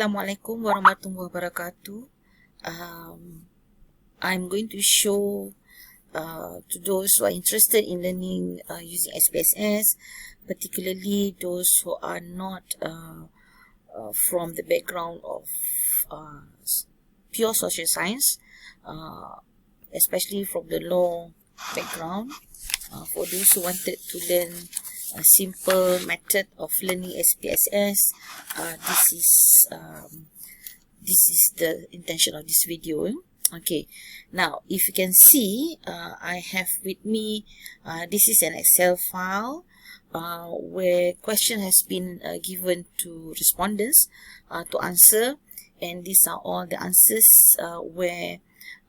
Assalamualaikum warahmatullahi wabarakatuh. I'm going to show to those who are interested in learning using SPSS, particularly those who are not from the background of pure social science, especially from the law background. For those who wanted to learn a simple method of learning SPSS, this is the intention of this video. Okay, now if you can see, I have with me, this is an Excel file where question has been given to respondents to answer, and these are all the answers where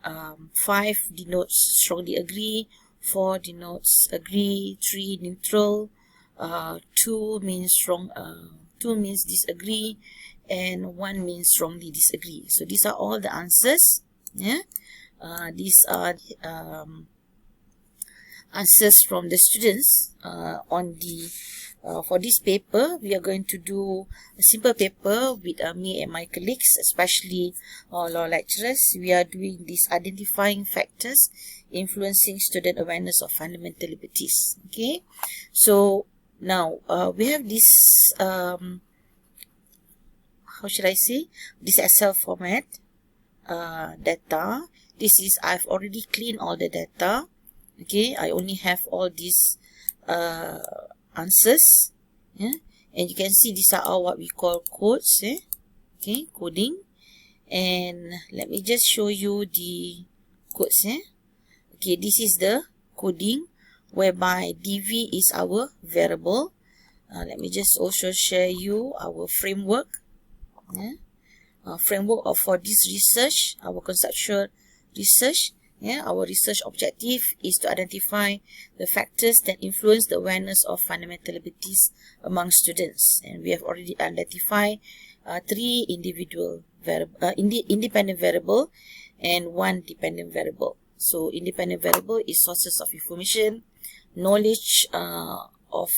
5 denotes strongly agree, 4 denotes agree, 3 neutral, 2 means disagree, and 1 means strongly disagree. So these are all the answers. These are answers from the students on the for this paper. We are going to do a simple paper with me and my colleagues, especially law lecturers. We are doing this identifying factors influencing student awareness of fundamental liberties. Okay, so now we have this how should I say, this Excel format data. This is, I've already cleaned all the data. Okay, I only have all these answers, and you can see these are all what we call codes. Okay, coding, and let me just show you the codes. Okay, this is the coding whereby dv is our variable. Let me just also share you our framework. Framework for this research, our conceptual research. Our research objective is to identify the factors that influence the awareness of fundamental liberties among students, and we have already identified 3 independent variable and 1 dependent variable. So independent variable is sources of information, knowledge of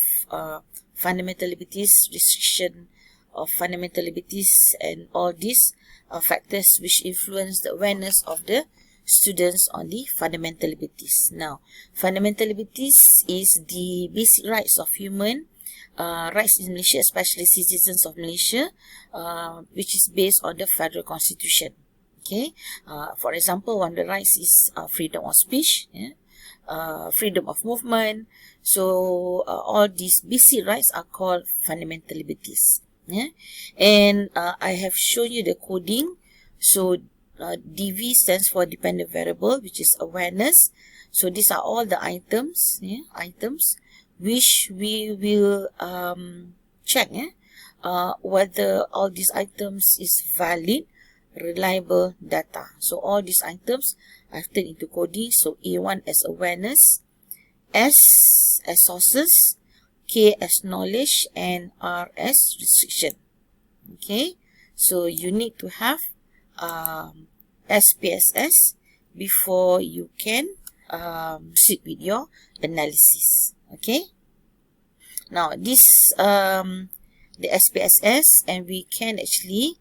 fundamental liberties, restriction of fundamental liberties, and all these factors which influence the awareness of the students on the fundamental liberties. Now, fundamental liberties is the basic rights of human rights in Malaysia, especially citizens of Malaysia, which is based on the Federal Constitution. Okay, for example, one of the rights is freedom of speech, freedom of movement. So all these basic rights are called fundamental liberties. And I have shown you the coding. So dv stands for dependent variable, which is awareness. So these are all the items, items which we will check whether all these items is valid, reliable data. So all these items I've turned into coding. So A1 as awareness, S as sources, K as knowledge, and R as restriction. Okay, so you need to have SPSS before you can proceed with your analysis. Okay, now this the SPSS, and we can actually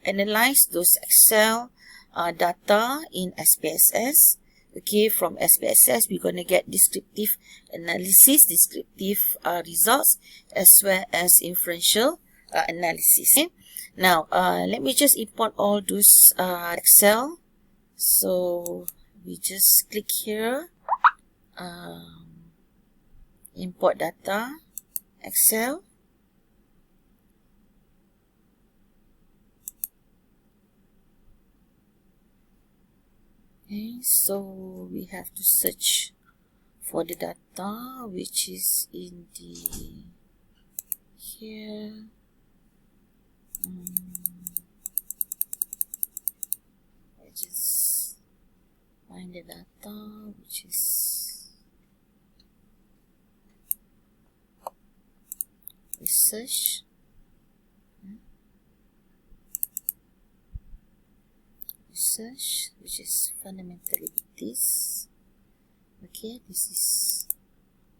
analyze those Excel data in SPSS. Okay, from SPSS we're going to get descriptive analysis, descriptive results, as well as inferential analysis. Okay? Now let me just import all those Excel. So we just click here, import data, Excel. Okay, so we have to search for the data which is in the here. I just find the data which is research. Research, which is fundamental liberties. Okay, this is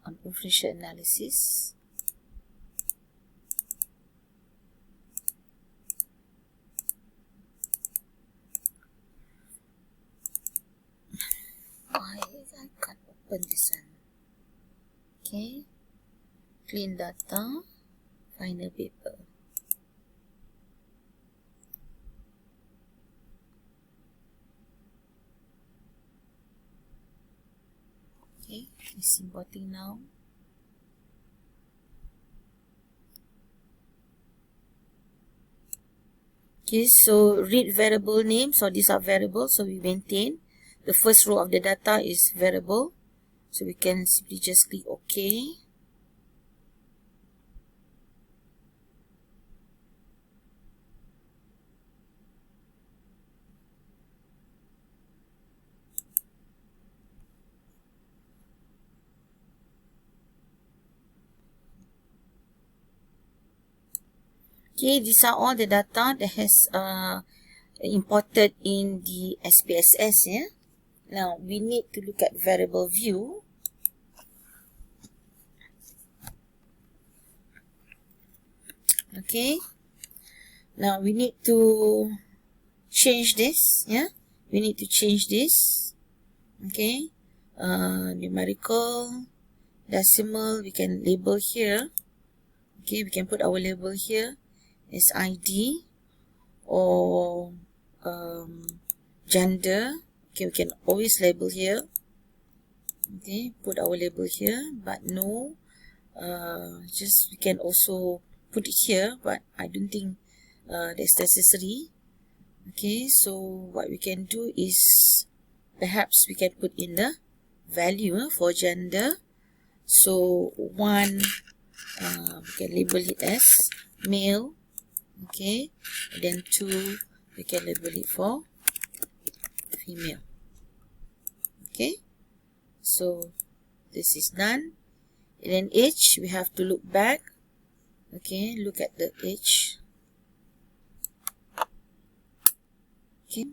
on inferential analysis. open this one. Okay, clean data, final paper. Okay, it's importing now. Okay, so read variable name. So these are variables, so we maintain. The first row of the data is variable, so we can simply just click OK. Okay, these are all the data that has imported in the SPSS. Yeah. Now we need to look at variable view. Okay. Now we need to change this. Yeah. We need to change this. Okay. Numerical, decimal. We can label here. Okay. We can put our label here as ID or gender. Okay. We can always label here. Okay. Put our label here, but no. Just we can also put it here, but I don't think that's necessary. Okay, so what we can do is perhaps we can put in the value for gender. So one, we can label it as male. Okay, and then two, we can label it for female. Okay, so this is done. And then age, we have to look back. Okay, look at the age. Okay,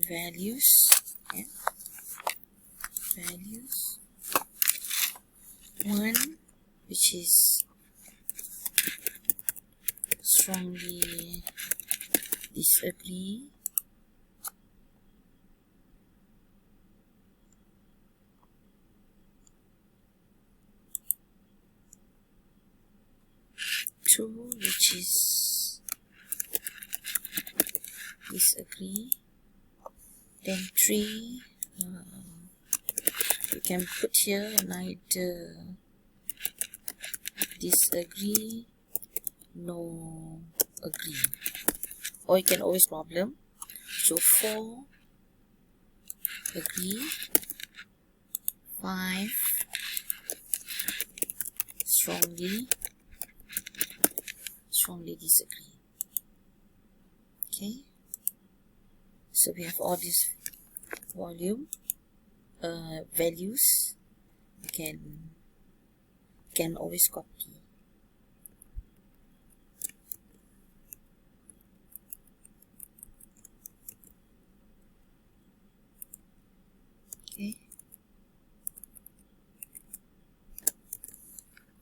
values. Yeah. Values. One, which is strongly disagree. Two, which is disagree. Then three, we can put here neither disagree nor agree, or you can always problem. So four, agree. Five, strongly disagree. Okay, so we have all these volume values. We can always copy. Okay.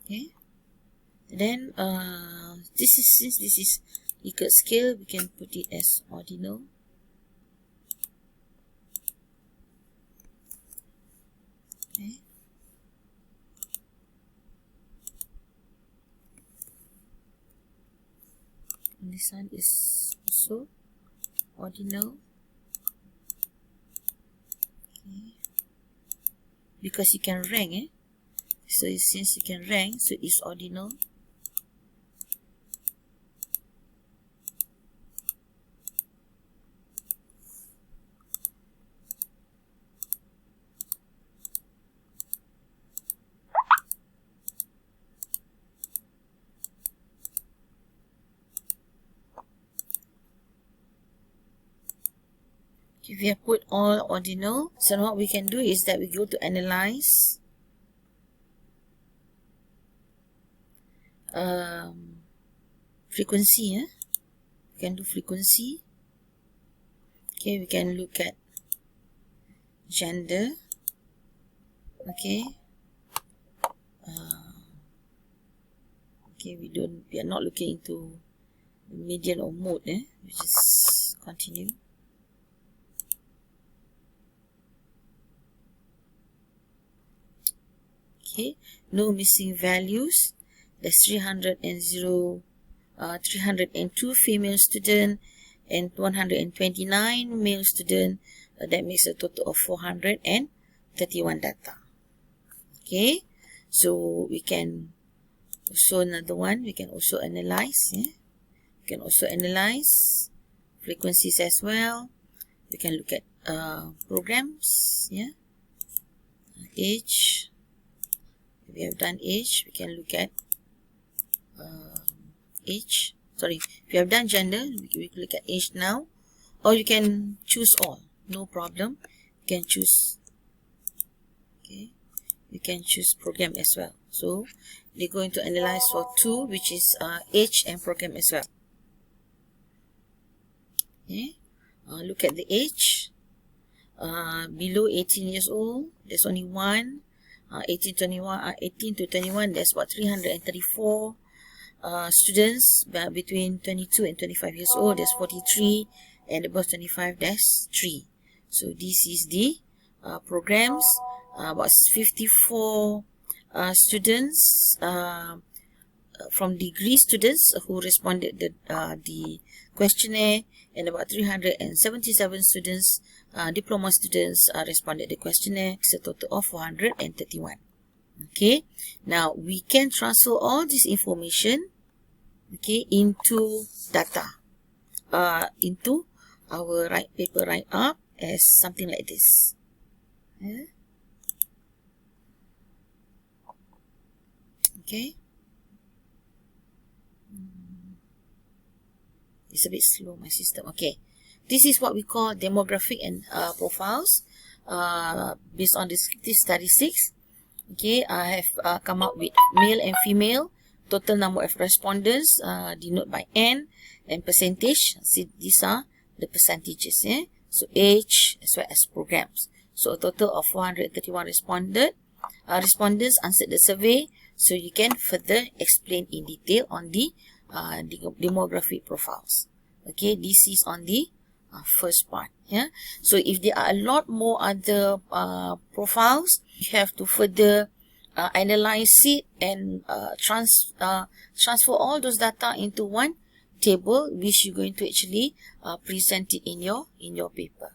Okay. Then this is, since this is Likert scale, we can put it as ordinal. Okay. And this one is also ordinal. Okay. Because you can rank, so since you can rank, so it's ordinal. If we have put all ordinal, so what we can do is that we go to analyze. Frequency. We can do frequency. Okay, we can look at gender. Okay. Okay, we are not looking into median or mode. We just continue. Okay, no missing values. There's 302 female student and 129 male student. That makes a total of 431 data. Okay, so we can also another one. We can also analyze. Yeah? We can also analyze frequencies as well. We can look at programs. Yeah, age. If we have done age, we can look at age. Sorry, if you have done gender, we can look at age now, or you can choose all. No problem. You can choose. Okay, you can choose program as well. So they're going to analyze for 2, which is age and program as well. Okay, look at the age. Below 18 years old, there's only one. 18 to 21, there's what, 334 students. But between 22 and 25 years old, there's 43, and above 25, there's 3. So this is the programs. About 54 students from degree students who responded the questionnaire, and about 377 students, diploma students, responded the questionnaire. It's a total of 431. Okay, now we can transfer all this information, okay, into data, into our paper write-up as something like this. Yeah. Okay. It's a bit slow, my system. Okay, this is what we call demographic and profiles based on descriptive statistics. Okay, I have come up with male and female, total number of respondents, denoted by N, and percentage. See, these are the percentages. Yeah? So age as well as programs. So a total of 431 respondents answered the survey. So you can further explain in detail on the demographic profiles. Okay, this is on the first part. Yeah. So if there are a lot more other profiles, you have to further analyze it and transfer all those data into one table, which you're going to actually present it in your paper.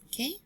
Okay.